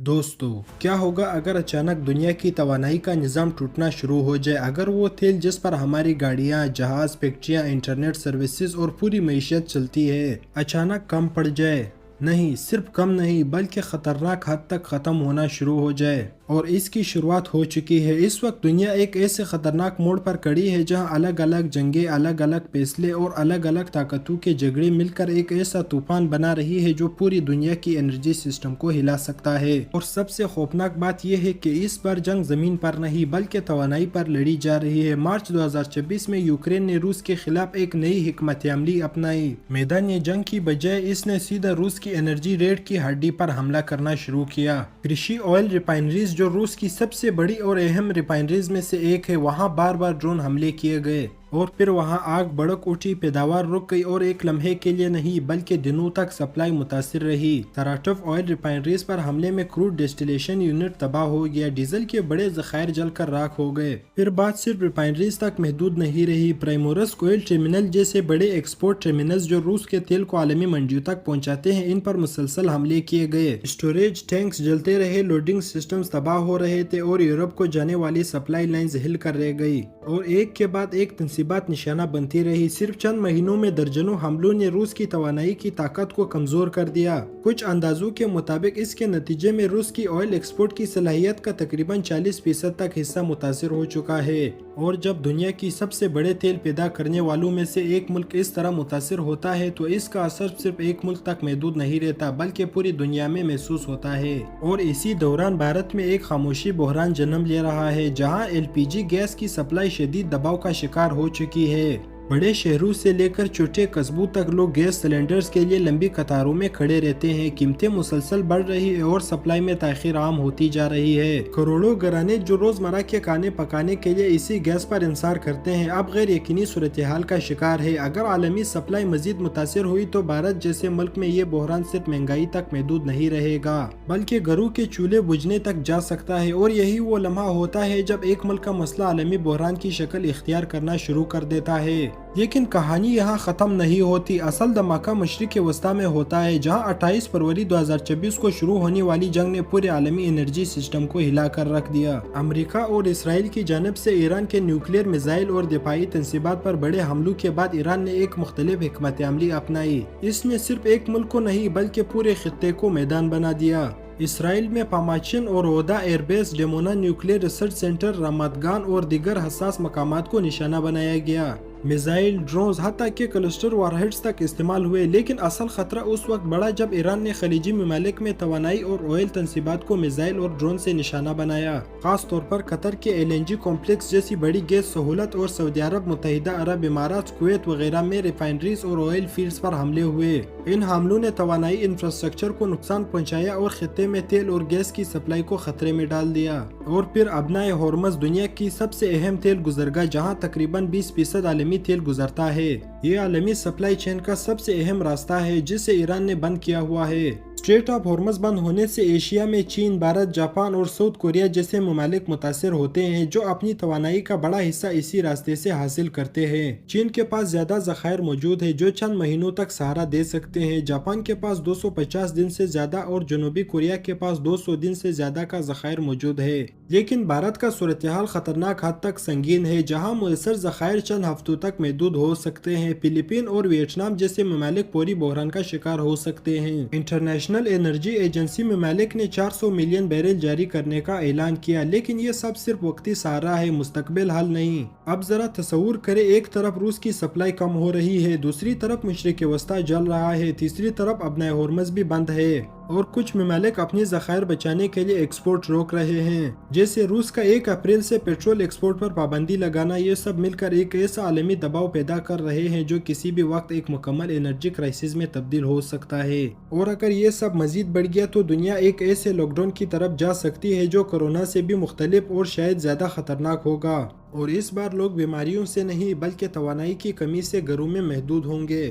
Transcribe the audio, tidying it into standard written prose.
दोस्तों, क्या होगा अगर अचानक दुनिया की तवानाई का निज़ाम टूटना शुरू हो जाए? अगर वो तेल जिस पर हमारी गाड़ियाँ, जहाज़, फैक्ट्रियाँ, इंटरनेट सर्विसेज और पूरी मईशत चलती है, अचानक कम पड़ जाए। नहीं, सिर्फ कम नहीं बल्कि ख़तरनाक हद तक ख़त्म होना शुरू हो जाए। और इसकी शुरुआत हो चुकी है। इस वक्त दुनिया एक ऐसे ख़तरनाक मोड़ पर खड़ी है जहां अलग अलग जंगें, अलग अलग फैसले और अलग अलग ताकतों के झगड़े मिलकर एक ऐसा तूफान बना रही है जो पूरी दुनिया की एनर्जी सिस्टम को हिला सकता है। और सबसे खौफनाक बात यह है कि इस बार जंग जमीन पर नहीं बल्कि तवानाई पर लड़ी जा रही है। मार्च 2026 में यूक्रेन ने रूस के खिलाफ एक नई हिकमत अमली अपनाई। मैदान जंग की बजाय इसने सीधा रूस की एनर्जी रेट की हड्डी पर हमला करना शुरू किया। कृषि ऑयल रिफाइनरीज जो रूस की सबसे बड़ी और अहम रिफाइनरीज में से एक है, वहां बार बार ड्रोन हमले किए गए और फिर वहां आग भड़क उठी, पैदावार रुक गई और एक लम्हे के लिए नहीं बल्कि दिनों तक सप्लाई मुतासिर रही। सराटोव ऑयल रिफाइनरीज पर हमले में क्रूड डिस्टिलेशन यूनिट तबाह हो गया, डीजल के बड़े जखायर जलकर राख हो गए। फिर बात सिर्फ रिफाइनरीज तक महदूद नहीं रही। प्राइमोरस्क ऑयल टर्मिनल जैसे बड़े एक्सपोर्ट टर्मिनल्स जो रूस के तेल को आलमी मंडियों तक पहुंचाते हैं, इन पर मुसलसल हमले किए गए। स्टोरेज टैंक्स जलते रहे, लोडिंग सिस्टम्स तबाह हो रहे थे और यूरोप को जाने वाली सप्लाई लाइन्स हिल कर रह गई और एक के बाद एक बात निशाना बनती रही। सिर्फ चंद महीनों में दर्जनों हमलों ने रूस की तवानाई की ताकत को कमजोर कर दिया। कुछ अंदाजों के मुताबिक इसके नतीजे में रूस की ऑयल एक्सपोर्ट की सलाहियत का तकरीबन 40% तक हिस्सा मुतासिर हो चुका है। और जब दुनिया की सबसे बड़े तेल पैदा करने वालों में से एक मुल्क इस तरह मुतासिर होता है तो इसका असर सिर्फ एक मुल्क तक महदूद नहीं रहता बल्कि पूरी दुनिया में महसूस होता है। और इसी दौरान भारत में एक खामोशी बहरान जन्म ले रहा है, जहां एलपीजी गैस की सप्लाई शदीद दबाव का शिकार हो चुकी है। बड़े शहरों से लेकर छोटे कस्बों तक लोग गैस सिलेंडर्स के लिए लंबी कतारों में खड़े रहते हैं। कीमतें मुसलसल बढ़ रही है और सप्लाई में ताखीर आम होती जा रही है। करोड़ों घराने जो रोजमर्रा के खाने पकाने के लिए इसी गैस पर इंसार करते हैं, अब गैर यकीनी सूरत हाल का शिकार है। अगर आलमी सप्लाई मजीद मुतासिर हुई तो भारत जैसे मुल्क में ये बहरान सिर्फ महंगाई तक महदूद नहीं रहेगा बल्कि घरों के चूल्हे बुझने तक जा सकता है। और यही वो लम्हा होता है जब एक मुल्क का मसला आलमी बहरान की शक्ल इख्तियार करना शुरू कर देता है। लेकिन कहानी यहाँ ख़त्म नहीं होती। असल धमाका मशरिक़ वस्ता में होता है, जहाँ 28 फरवरी 2026 को शुरू होने वाली जंग ने पूरे आलमी एनर्जी सिस्टम को हिला कर रख दिया। अमेरिका और इसराइल की जानब से ईरान के न्यूक्लियर मिसाइल और दिफाई तंसीबात पर बड़े हमलों के बाद ईरान ने एक मुख्तलिफ हिकमत अमली अपनाई। इसने सिर्फ एक मुल्क को नहीं बल्कि पूरे खित्ते को मैदान बना दिया। इसराइल में पामाचिन और ओदा एयरबेस, डेमोना न्यूक्लियर रिसर्च सेंटर, रमदगान और दीगर हसास मकामात को निशाना बनाया गया। मिसाइल, ड्रोन्स, हत्ता के क्लस्टर वारहेड्स तक इस्तेमाल हुए। लेकिन असल खतरा उस वक्त बढ़ा जब ईरान ने खलीजी ममालिक में तवानाई और ऑयल तंसीबात को मिसाइल और ड्रोन से निशाना बनाया। खास तौर पर कतर के एलएनजी कॉम्प्लेक्स जैसी बड़ी गैस सहूलत और सऊदी अरब, मुत्तहिदा अरब इमारात, कुवैत वगैरह में रिफाइनरीज और ऑयल फील्ड्स पर हमले हुए। इन हमलों ने तवानाई इंफ्रास्ट्रक्चर को नुकसान पहुँचाया और खित्ते में तेल और गैस की सप्लाई को खतरे में डाल दिया। और फिर अबनाए हॉर्मज़, दुनिया की सबसे अहम तेल गुजरगाह, जहाँ तकरीबन 20% आलमी तेल गुजरता है। ये आलमी सप्लाई चेन का सबसे अहम रास्ता है जिसे ईरान ने बंद किया हुआ है। स्ट्रेट ऑफ हॉर्मज़ बंद होने से एशिया में चीन, भारत, जापान और साउथ कोरिया जैसे ममालिक मुतासिर होते हैं जो अपनी तवानाई का बड़ा हिस्सा इसी रास्ते से हासिल करते हैं। चीन के पास ज्यादा जखायर मौजूद है जो चंद महीनों तक सहारा दे सकते हैं। जापान के पास 250 दिन से ज्यादा और जनूबी कोरिया के पास 200 दिन से ज्यादा का जखायर मौजूद है। लेकिन भारत का सूरत हाल खतरनाक हद तक संगीन है, जहाँ मुयसर जखायर चंद हफ्तों तक महदूद हो सकते हैं। फिलीपीन और वियतनाम जैसे ममालिक पूरी बहरान का शिकार हो सकते हैं। इंटरनेशनल एनर्जी एजेंसी ममालिक ने 400 मिलियन बैरल जारी करने का ऐलान किया, लेकिन ये सब सिर्फ वक्ती सहारा है, मुस्तकबिल हल नहीं। अब जरा तस्वुर करें, एक तरफ रूस की सप्लाई कम हो रही है, दूसरी तरफ मशरिक़ वस्ता जल रहा है, तीसरी तरफ अबनाए हॉर्मज़ भी बंद है और कुछ ममालिक अपनी जखायर बचाने के लिए एक्सपोर्ट रोक रहे हैं। जैसे रूस का 1 अप्रैल से पेट्रोल एक्सपोर्ट पर पाबंदी लगाना, ये सब मिलकर एक ऐसा आलमी दबाव पैदा कर रहे हैं जो किसी भी वक्त एक मुकम्मल एनर्जी क्राइसिस में तब्दील हो सकता है। और अगर ये सब मजीद बढ़ गया तो दुनिया एक ऐसे लॉकडाउन की तरफ जा सकती है जो कोरोना से भी मुख्तलिफ और शायद ज्यादा खतरनाक होगा। और इस बार लोग बीमारियों से नहीं बल्कि तवानाई की कमी से घरों में महदूद होंगे।